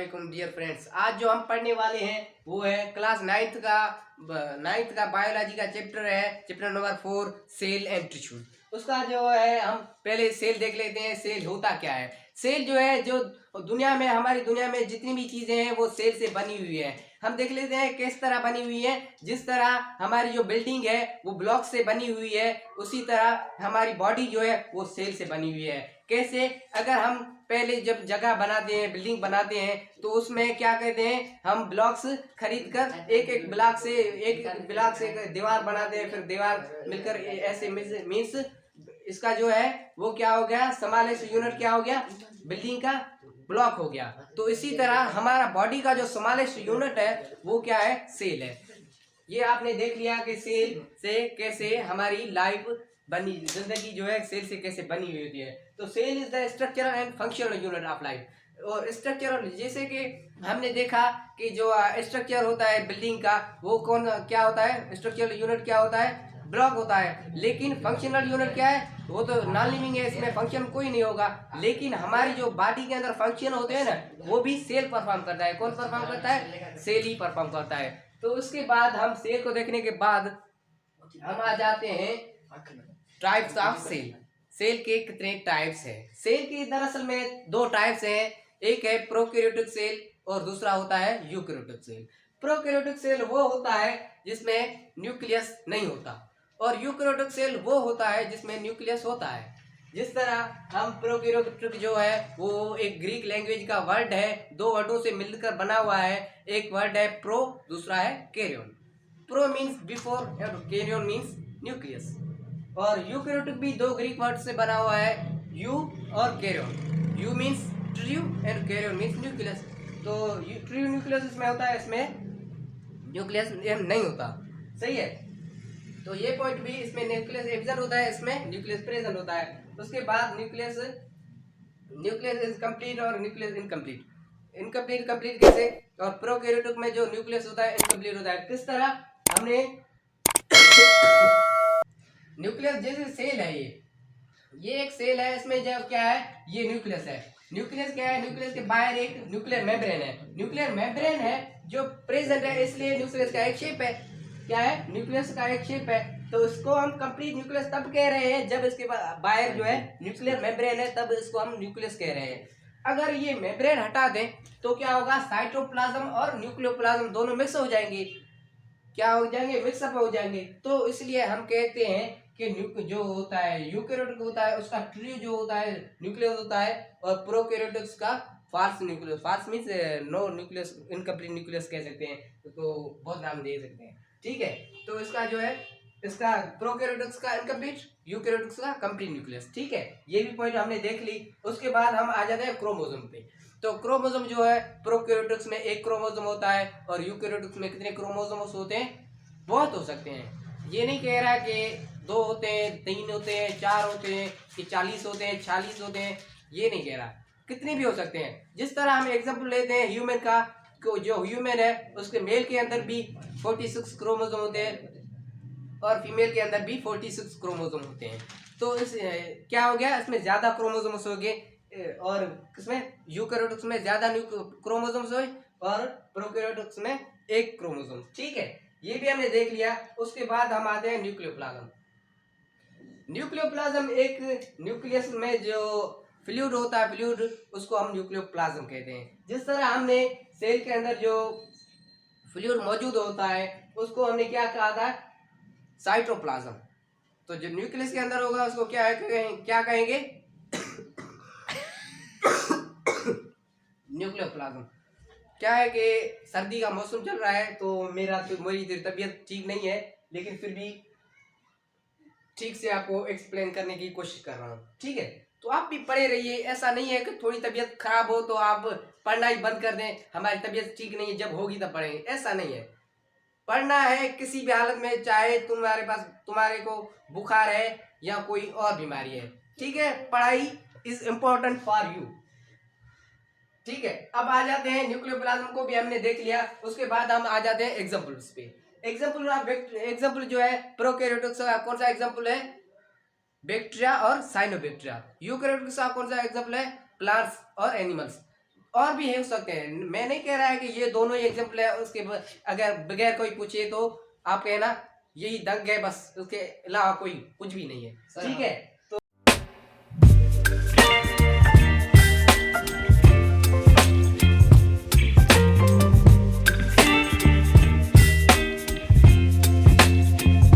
वालेकुम dear friends. आज जो हम पढ़ने वाले हैं वो है क्लास नाइन्थ का बायोलॉजी का चैप्टर है, chapter number 4 cell and tissue. उसका जो है हम पहले सेल देख लेते हैं। सेल होता क्या है? सेल जो है, जो हमारी दुनिया में जितनी भी चीजें हैं वो सेल से बनी हुई है। हम देख लेते हैं किस तरह बनी हुई है। जिस तरह हमारी जो बिल्डिंग है वो ब्लॉक से बनी हुई है, उसी तरह हमारी बॉडी जो है वो सेल से बनी हुई है। कैसे? अगर हम पहले जब जगह बनाते हैं, बिल्डिंग बनाते हैं, तो उसमें क्या कहते हैं, हम ब्लॉक्स खरीद कर एक एक ब्लॉक से एक दीवार बनाते हैं। फिर दीवार मिलकर ऐसे मीन्स इसका जो है वो क्या हो गया, स्मॉलेस्ट यूनिट क्या हो गया, बिल्डिंग का ब्लॉक हो गया। तो इसी तरह हमारा बॉडी का जो स्मॉलेस्ट यूनिट है वो क्या है, सेल है। ये आपने देख लिया कि सेल से कैसे हमारी लाइफ बनी, जिंदगी जो है सेल से कैसे बनी हुई होती है। तो cell is the structural and functional unit of life. और स्ट्रक्चरल, जैसे कि हमने देखा कि जो स्ट्रक्चर होता है बिल्डिंग का वो क्या होता है, स्ट्रक्चरल यूनिट क्या होता है, ब्लॉक होता है। लेकिन फंक्शनल यूनिट क्या है, वो तो नॉन लिविंग है, इसमें फंक्शन कोई नहीं होगा। लेकिन हमारी जो बॉडी के अंदर फंक्शन होते हैं ना, वो भी सेल परफॉर्म करता है। कौन परफॉर्म करता है? सेल ही परफॉर्म करता है। तो उसके बाद हम सेल को देखने के बाद हम आ जाते हैं टाइप्स ऑफ सेल। सेल के कितने टाइप्स हैं? सेल के दरअसल में दो टाइप्स हैं। एक है प्रोकैरियोटिक सेल और दूसरा होता है यूकैरियोटिक सेल। प्रोकैरियोटिक सेल वो होता है जिसमें न्यूक्लियस नहीं होता, और यूकैरियोटिक सेल वो होता है जिसमें न्यूक्लियस होता है। जिस तरह हम प्रोकैरियोटिक जो है वो एक ग्रीक लैंग्वेज का वर्ड है, दो वर्डों से मिलकर बना हुआ है। एक वर्ड है प्रो, दूसरा है कैरियन। प्रो मीन्स बिफोर और कैरियन मीन्स न्यूक्लियस। और यूकैरियोटिक भी दो ग्रीक वर्ड से बना हुआ है, यू और karyon. Eu means true and karyon means nucleus. तो ट्रू न्यूक्लियस इसमें होता है, इसमें न्यूक्लियस नहीं होता। सही है। तो ये पॉइंट भी, इसमें न्यूक्लियस एब्सेंट होता है, इसमें न्यूक्लियस प्रेजेंट होता है। उसके बाद न्यूक्लियस इज कंप्लीट और न्यूक्लियस इनकम्प्लीट। इनकम्प्लीट कंप्लीट कैसे? और प्रोकैरियोटिक में जो न्यूक्लियस होता है इनकम्प्लीट होता है। किस तरह? हमने न्यूक्लियस जैसे सेल है, ये एक सेल है, इसमें जब क्या है, ये न्यूक्लियस है। न्यूक्लियस क्या है? न्यूक्लियस के बाहर एक न्यूक्लियर मेम्ब्रेन है। न्यूक्लियर मेम्ब्रेन है जो प्रेजेंट है, इसलिए न्यूक्लियस का एक शेप है। क्या है? न्यूक्लियस का एक शेप है। तो इसको हम कंप्लीट न्यूक्लियस तब कह रहे हैं जब इसके बाहर जो है न्यूक्लियर मेम्ब्रेन है, तब इसको हम न्यूक्लियस कह रहे हैं। अगर ये मेम्ब्रेन हटा दें तो क्या होगा, साइटोप्लाज्म और न्यूक्लियोप्लाज्म दोनों मिक्स हो जाएंगे। क्या हो जाएंगे? मिक्सअप हो जाएंगे। तो इसलिए हम कहते हैं कि जो होता है यूकैरियोटिक होता है उसका ट्रू जो होता है न्यूक्लियस होता है, और प्रोकैरियोटिक्स का false nucleus. False means no nucleus, incomplete nucleus कह सकते हैं। तो बहुत नाम दे सकते हैं। ठीक है। तो इसका जो है, इसका प्रोकैरियोटिक्स का इनकम्प्लीट, यूकैरियोटिक्स का कंप्लीट न्यूक्लियस। ठीक है। ये भी पॉइंट हमने देख ली। उसके बाद हम आ जाते हैं क्रोमोसोम पे। तो क्रोमोसोम जो है, प्रोकैरियोटिक्स में एक क्रोमोसोम होता है और यूकैरियोटिक्स में कितने क्रोमोसोम्स होते हैं? बहुत हो सकते हैं। ये नहीं कह रहा कि 2 होते हैं, 3 होते हैं, 4 होते हैं, कि 40 होते हैं, 46 होते हैं। ये नहीं कह रहा, कितने भी हो सकते हैं। जिस तरह हम एग्जांपल लेते हैं ह्यूमन का, जो ह्यूमन है उसके मेल के अंदर भी 46 क्रोमोसोम होते हैं और फीमेल के अंदर भी 46 क्रोमोसोम होते हैं। तो इस क्या हो गया, इसमें ज्यादा क्रोमोसोम्स हो गए, और किसमें, यूकैरियोटिक्स में ज्यादा क्रोमोसोम्स हुए और प्रोकैरियोटिक्स में एक क्रोमोसोम। ठीक है। ये भी हमने देख लिया। उसके बाद हम आते हैं न्यूक्लियोप्लाज्म। न्यूक्लियोप्लाज्म एक न्यूक्लियस में जो फ्लूइड होता है, फ्लूइड, उसको हम न्यूक्लियोप्लाज्म कहते हैं। जिस तरह हमने सेल के अंदर जो फ्लूइड मौजूद होता है उसको हमने क्या कहा था, साइटोप्लाज्म। तो जो न्यूक्लियस के अंदर होगा उसको क्या कहेंगे न्यूक्लियोप्लाज्म। क्या है कि सर्दी का मौसम चल रहा है तो मेरी तबीयत ठीक नहीं है, लेकिन फिर भी ठीक से आपको एक्सप्लेन करने की कोशिश कर रहा हूँ। ठीक है। तो आप भी पढ़े रहिए। ऐसा नहीं है कि थोड़ी तबीयत खराब हो तो आप पढ़ना ही बंद कर दें, हमारी तबीयत ठीक नहीं है जब होगी तब पढ़ेंगे, ऐसा नहीं है। पढ़ना है किसी भी हालत में, चाहे तुम्हारे को बुखार है या कोई और बीमारी है। ठीक है। पढ़ाई इज इम्पोर्टेंट फॉर यू। ठीक है। अब आ जाते हैं, न्यूक्लियोप्लाज्म को भी हमने देख लिया। उसके बाद हम आ जाते हैं एग्जांपल्स पे। एग्जांपल जो है प्रोकैरियोटिक्स का कौन सा एग्जांपल है, बैक्टीरिया और साइनोबैक्टीरिया। यूकैरियोटिक्स का कौन सा एग्जांपल है, प्लांट्स और एनिमल्स। और भी हो सकते हैं, मैं नहीं कह रहा है कि ये दोनों ही एग्जाम्पल है। उसके अगर बगैर कोई पूछे तो आप कहना यही दंग है बस, उसके अलावा कोई कुछ भी नहीं है। ठीक है।